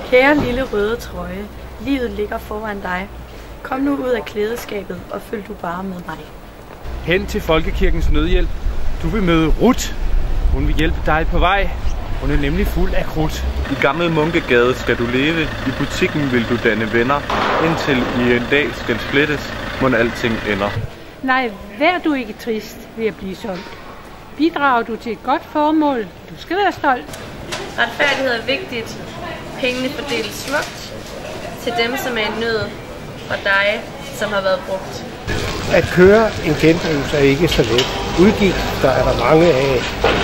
Kære lille røde trøje, livet ligger foran dig. Kom nu ud af klædeskabet og følg du bare med mig. Hen til Folkekirkens Nødhjælp. Du vil møde Ruth. Hun vil hjælpe dig på vej. Hun er nemlig fuld af krudt. I Gammel Munkegade skal du leve. I butikken vil du danne venner. Indtil i en dag skal splittes, mon alting ender. Nej, vær du ikke trist ved at blive solgt. Bidrager du til et godt formål, du skal være stolt. Retfærdighed er vigtigt. Pengene fordeles smukt til dem, som er i nød, og dig, som har været brugt. At køre en genbrug er ikke så let. Udgifter er der mange af.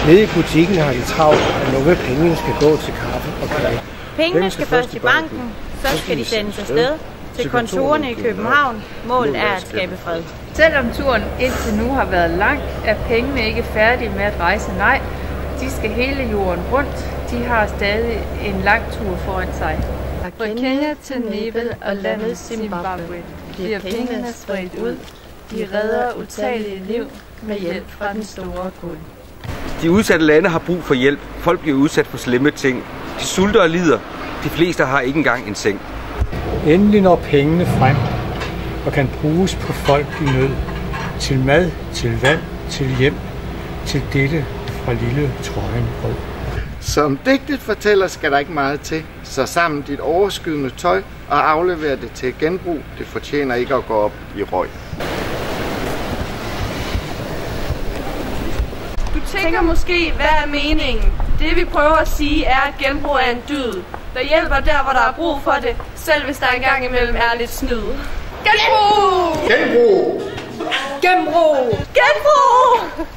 Nede i butikken har de travlt, og nogle af pengene skal gå til kaffe og kaffe. Pengene skal først i banken, så skal de sendes afsted til kontorerne i København. Målet er at skabe fred. Selvom turen indtil nu har været lang, er pengene ikke færdige med at rejse, nej. De skal hele jorden rundt. De har stadig en lang tur foran sig. Fra Kenya til Nepal og landet Zimbabwe bliver pengene spredt ud. De redder utallige liv med hjælp fra den store Gud. De udsatte lande har brug for hjælp. Folk bliver udsat for slemme ting. De sulter og lider. De fleste har ikke engang en seng. Endelig når pengene frem og kan bruges på folk i nød. Til mad, til vand, til hjem, til dette fra lille trøjen rød. Som digtet fortæller, skal der ikke meget til. Så sammen dit overskydende tøj og aflever det til genbrug. Det fortjener ikke at gå op i røg. Du tænker måske, hvad er meningen? Det vi prøver at sige er, at genbrug er en dyd, der hjælper der, hvor der er brug for det, selv hvis der engang imellem er lidt snyd. Genbrug! Genbrug! Genbrug! Genbrug!